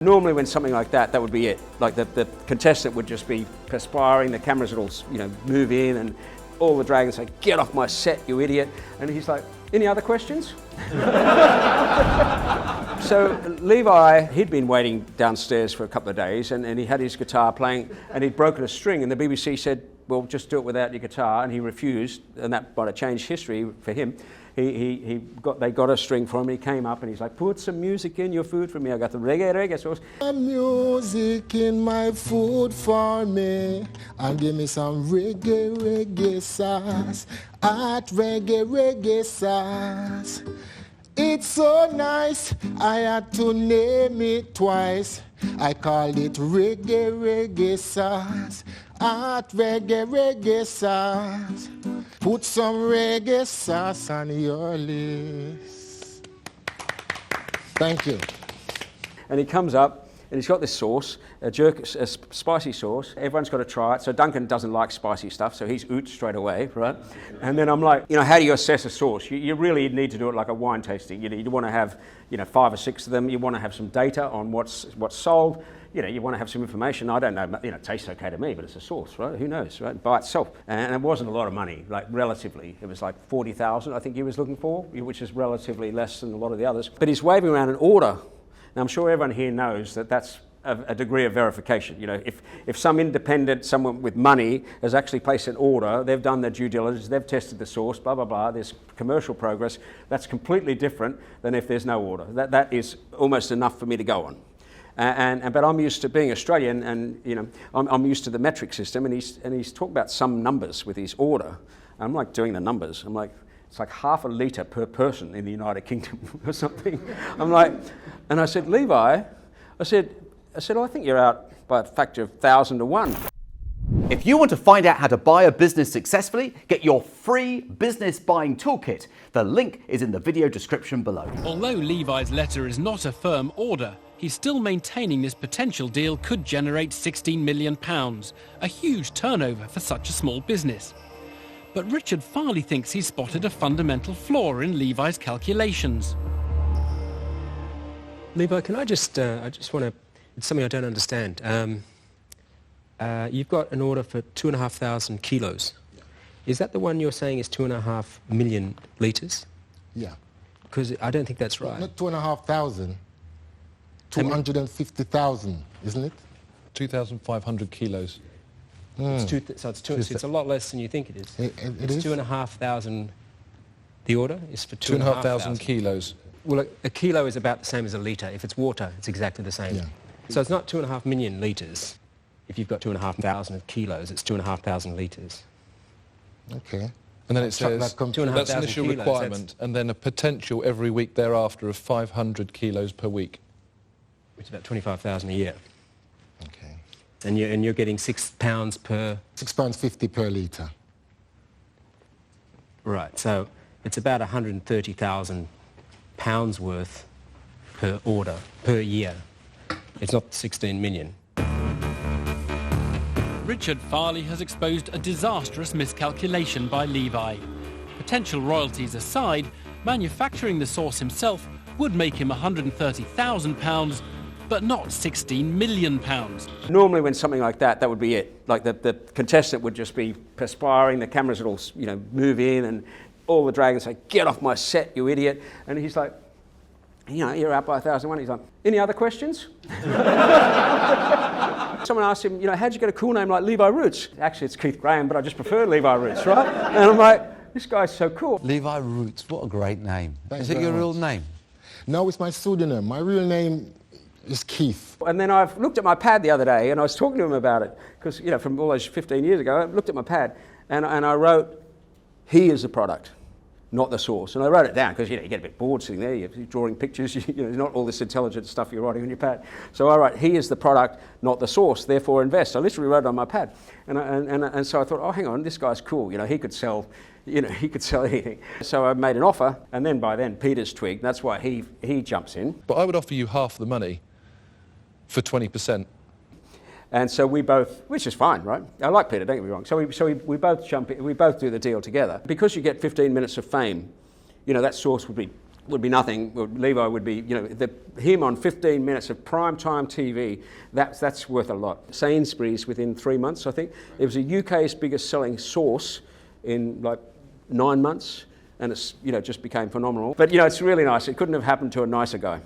Normally when something like that would be it. Like the contestant would just be perspiring, the cameras would all, move in and all the dragons say, "Get off my set, you idiot." And he's like, "Any other questions?" So Levi, he'd been waiting downstairs for a couple of days and he had his guitar playing and he'd broken a string and the BBC said, "Well, just do it without your guitar," and he refused, and that might have changed history for him. They got a string for him, and he came up and he's like, "Put some music in your food for me. I got the Reggae Reggae Sauce." Music in my food for me, and give me some Reggae Reggae Sauce, at Reggae Reggae Sauce. It's so nice, I had to name it twice. I called it Reggae Reggae Sauce, at Reggae Reggae Sauce. Put some reggae sauce on your list. Thank you. And he comes up and he's got this sauce, a spicy sauce. Everyone's got to try it. So Duncan doesn't like spicy stuff, so he's oot straight away, right? And then I'm like, how do you assess a sauce? You really need to do it like a wine tasting. You want to have, 5 or 6 of them. You want to have some data on what's sold. You want to have some information. I don't know, it tastes okay to me, but it's a sauce, right? Who knows, right? By itself. And it wasn't a lot of money, like relatively. It was like 40,000, I think he was looking for, which is relatively less than a lot of the others. But he's waving around an order. Now, I'm sure everyone here knows that that's a degree of verification. If some independent, someone with money has actually placed an order, they've done their due diligence, they've tested the source, blah, blah, blah, there's commercial progress, that's completely different than if there's no order. That is almost enough for me to go on. But I'm used to being Australian, and I'm used to the metric system, and he's talked about some numbers with his order. And I'm like doing the numbers. I'm like, it's like half a litre per person in the United Kingdom or something. I'm like, and I said, "Levi," I said, "I think you're out by a factor of 1,000 to 1. If you want to find out how to buy a business successfully, get your free business buying toolkit. The link is in the video description below. Although Levi's letter is not a firm order, he's still maintaining this potential deal could generate £16 million, a huge turnover for such a small business. But Richard Farleigh thinks he's spotted a fundamental flaw in Levi's calculations. Levi, can I just want to, it's something I don't understand. You've got an order for 2,500 kilos. Yeah. Is that the one you're saying is 2.5 million litres? Yeah. Because I don't think that's right. Not 2,500. 250,000, isn't it? 2,500 kilos. It's a lot less than you think it is. It is? 2,500. The order is for 2,500 kilos. Well, a kilo is about the same as a litre. If it's water, it's exactly the same. Yeah. So it's not 2.5 million litres. If you've got 2,500 kilos, it's 2,500 litres. Okay. And then it says that's initial kilos, requirement, and then a potential every week thereafter of 500 kilos per week. Which is about 25,000 a year. Okay. And you're getting £6 per... £6.50 per litre. Right, so it's about £130,000 worth per order, per year. It's not 16 million. Richard Farleigh has exposed a disastrous miscalculation by Levi. Potential royalties aside, manufacturing the sauce himself would make him £130,000, but not £16 million. Normally when something like that would be it. Like the contestant would just be perspiring, the cameras would all, move in and all the dragons say, "Get off my set, you idiot." And he's like, "You're out by 1,001. He's like, "Any other questions?" Someone asked him, "How'd you get a cool name like Levi Roots?" Actually, it's Keith Graham, but I just prefer Levi Roots, right? And I'm like, this guy's so cool. Levi Roots, what a great name. Thanks Is it your very real much. name? No, it's my pseudonym. My real name is Keith. And then I've looked at my pad the other day, and I was talking to him about it, because, from all those 15 years ago, I looked at my pad, and I wrote, "He is the product, not the source." And I wrote it down, because, you get a bit bored sitting there, you're drawing pictures, not all this intelligent stuff you're writing on your pad. So I write, "He is the product, not the source, therefore invest." I literally wrote it on my pad. And so I thought, oh, hang on, this guy's cool, he could sell, he could sell anything. So I made an offer, and then by then, Peter's twigged, that's why he jumps in. But I would offer you half the money for 20%. And so we both, which is fine, right? I like Peter, don't get me wrong. So we both jump in, we both do the deal together. Because you get 15 minutes of fame, that sauce would be would be nothing. Well, Levi would be, you know, him on 15 minutes of prime time TV, that's worth a lot. Sainsbury's within 3 months, I think. It was the UK's biggest selling sauce in like 9 months, and it's, you know, just became phenomenal. But, you know, it's really nice. It couldn't have happened to a nicer guy.